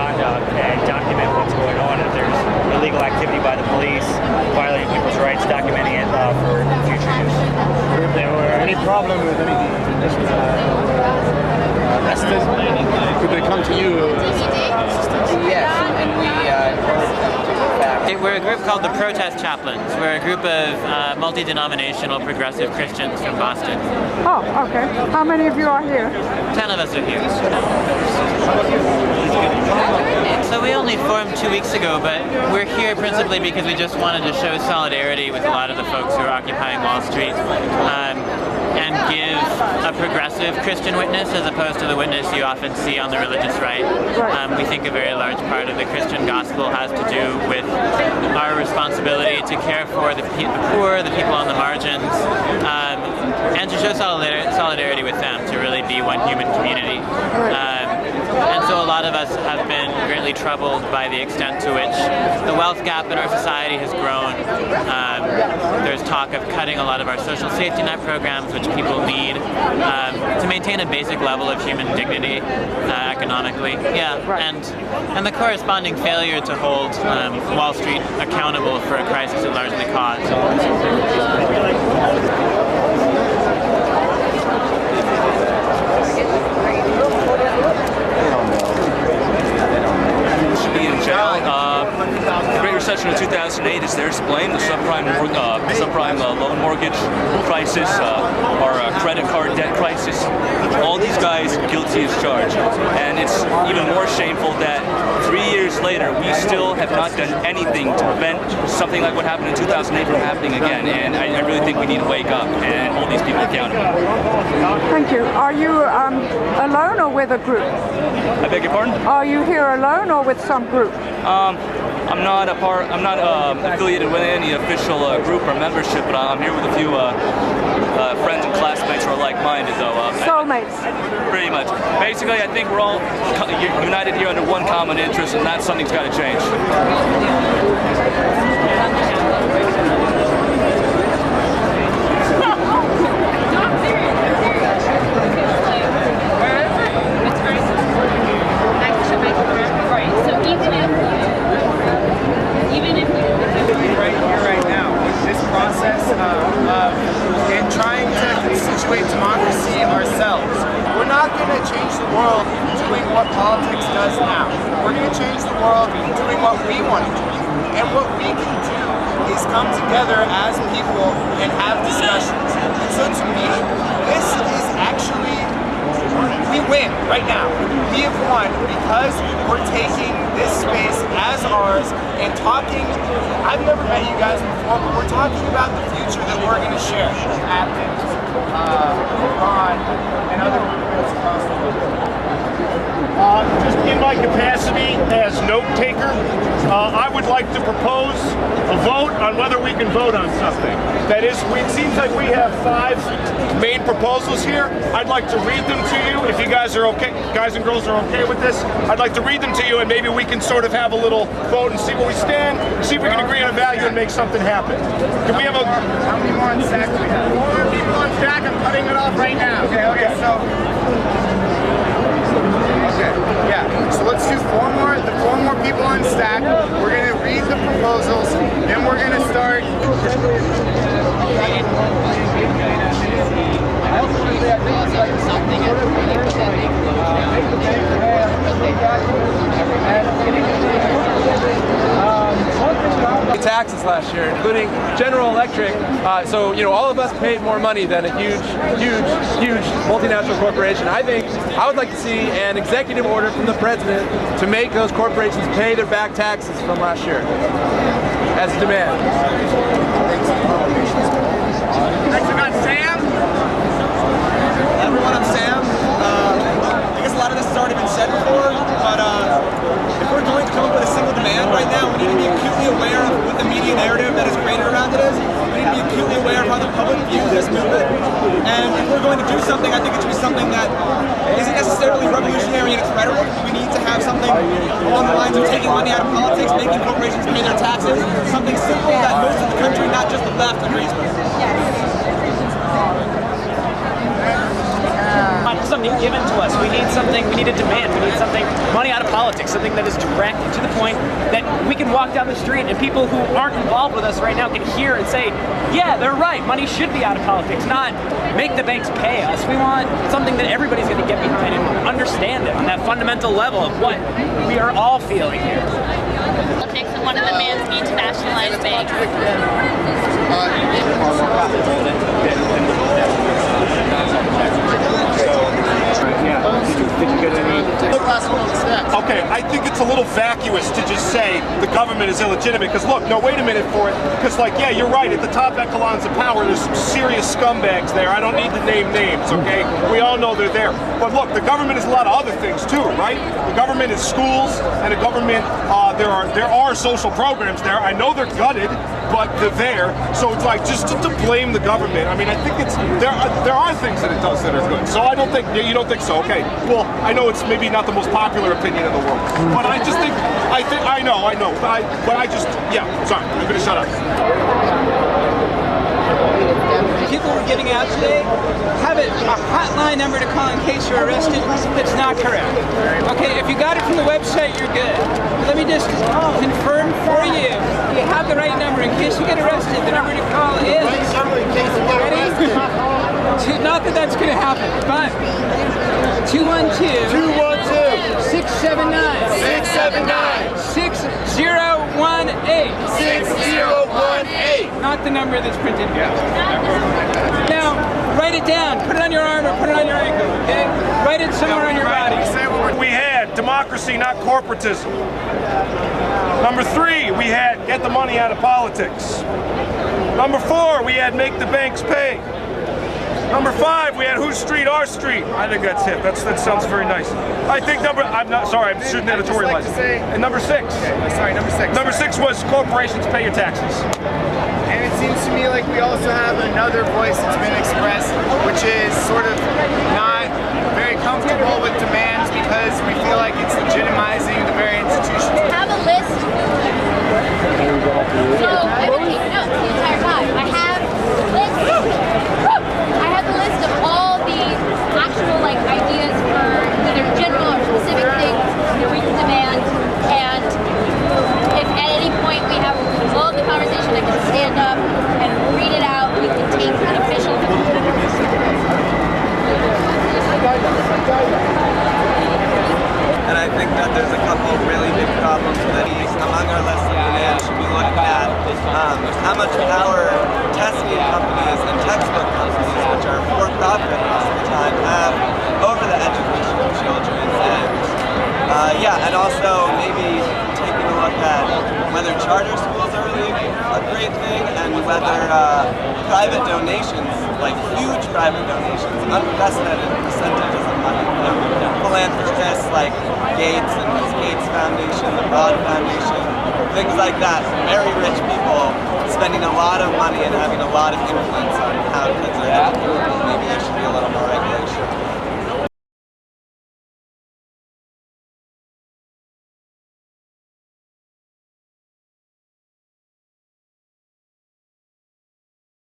conduct and document what's going on. If there's illegal activity by the police, violating people's rights, documenting it for future use. If there were any problem with any arrested, could they come to you? Yes, and we encourage them to go back. We're a group called the Protest Chaplains. We're a group of multi-denominational progressive Christians from Boston. Oh, okay. How many of you are here? 10 of us are here. So we only formed 2 weeks ago, but we're here principally because we just wanted to show solidarity with a lot of the folks who are occupying Wall Street. And give a progressive Christian witness as opposed to the witness you often see on the religious right. We think a very large part of the Christian gospel has to do with our responsibility to care for the poor, the people on the margins, and to show solidarity with them, to really be one human community. And so a lot of us have been greatly troubled by the extent to which the wealth gap in our society has grown. There's talk of cutting a lot of our social safety net programs, which people need to maintain a basic level of human dignity economically. Yeah, and the corresponding failure to hold Wall Street accountable for a crisis it largely caused. The Great Recession of 2008 is theirs to blame. The subprime loan mortgage crisis, our credit card debt crisis. All these guys guilty as charged. And it's even more shameful that 3 years later we still have not done anything to prevent something like what happened in 2008 from happening again. And I really think we need to wake up and hold these people accountable. Thank you. Are you alone or with a group? I beg your pardon? Are you here alone or with some group? I'm not affiliated with any official group or membership, but I'm here with a few friends and classmates who are like-minded, though. Soulmates. Pretty much. Basically, I think we're all united here under one common interest, and that something's got to change. Trying to constitute democracy ourselves. We're not going to change the world doing what politics does now. We're going to change the world doing what we want to do. And what we can do is come together as people and have discussions. And so to me, this is actually, we win right now. We have won because we're taking this space as ours and talking. I've never met you guys before, but we're talking about the future that we're going to share. Athens, Ron, and other groups across the world. Just in my capacity as note taker, I would like to propose a vote on whether we can vote on something. That is, it seems like we have 5 main proposals here. I'd like to read them to you. If you guys are okay, guys and girls are okay with this, I'd like to read them to you, and maybe we can sort of have a little vote and see where we stand, see if we can agree on a value and make something happen. Can we have a... How many more on stack do we have? 4 people on stack. I'm cutting it off right now. Okay, so... Okay, yeah, so let's do 4 more, the 4 more people on stack. We're going to read the proposals, then we're going to start. Taxes last year, including General Electric. So, you know, all of us paid more money than a huge multinational corporation. I would like to see an executive order from the president to make those corporations pay their back taxes from last year as a demand. Next we got Sam. Everyone, I'm Sam. I guess a lot of this has already been said before, but if we're going to come up with a single demand right now, we need to be acutely aware of what the media narrative that is created around it is. We need to be acutely aware of how the public views this movement. And if we're going to do something, I think it should be something that isn't necessarily revolutionary in its rhetoric. We need to have something along the lines of taking money out of politics, making corporations pay their taxes, something simple that most of the country, not just the left, agrees with. something given to us. We need something, we need a demand, we need something, money out of politics, something that is direct to the point that we can walk down the street and people who aren't involved with us right now can hear and say, yeah, they're right, money should be out of politics, not make the banks pay us. We want something that everybody's going to get behind and understand it on that fundamental level of what we are all feeling here. Politics, and one of the demands need to nationalize banks. Okay, I think it's a little vacuous to just say the government is illegitimate, because look, no, wait a minute for it, because like, yeah, you're right, at the top echelons of power, there's some serious scumbags there. I don't need to name names, okay? We all know they're there. But look, the government is a lot of other things too, right? The government is schools, and the government, there are social programs there. I know they're gutted, but they're there. So it's like, just to blame the government, I mean, I think it's, there are things that it does that are good. So I don't think, you don't think so, okay. Well, I know it's maybe not the most popular opinion in the world, but I just think, I know, but I just, yeah, sorry, I'm gonna shut up. People were giving out today have a hotline number to call in case you're arrested. That's not correct. Okay, if you got it from the website, you're good. Let me just confirm for you. You have the right number in case you get arrested. The number to call is... Not that that's going to happen, but 212-679-6018. Not the number that's printed here. Now, write it down. Put it on your arm or put it on your ankle, okay? Write it somewhere on your body. We had democracy, not corporatism. Number 3, we had get the money out of politics. Number 4, we had make the banks pay. Number 5, we had whose street, our street. I think that's it. That sounds very nice. I think I'm shooting editorializing. And number 6. Number 6 was corporations pay your taxes. And it seems to me like we also have another voice that's been expressed, which is sort of not very comfortable with demands because we feel like it's legitimizing the very institutions. I have a list. So I've been taking notes the entire time. I have the list of all the actual ideas for either general or specific things that we can demand, and if at any point we have all of the conversation, I can stand up and read it out. We can take an official. And I think that there's a couple really big problems that among our list of demands should be looked at. How much power testing companies and textbook companies, which are for-profit most of the time, have over the education of children. And also maybe taking a look at whether charter schools are really a great thing and whether private donations, like huge private donations, unprecedented percentages of money from philanthropists like Gates and his Gates Foundation, the Broad Foundation, things like that, very rich people spending a lot of money and having a lot of influence on how kids are educated. Maybe there should be a little more regulation.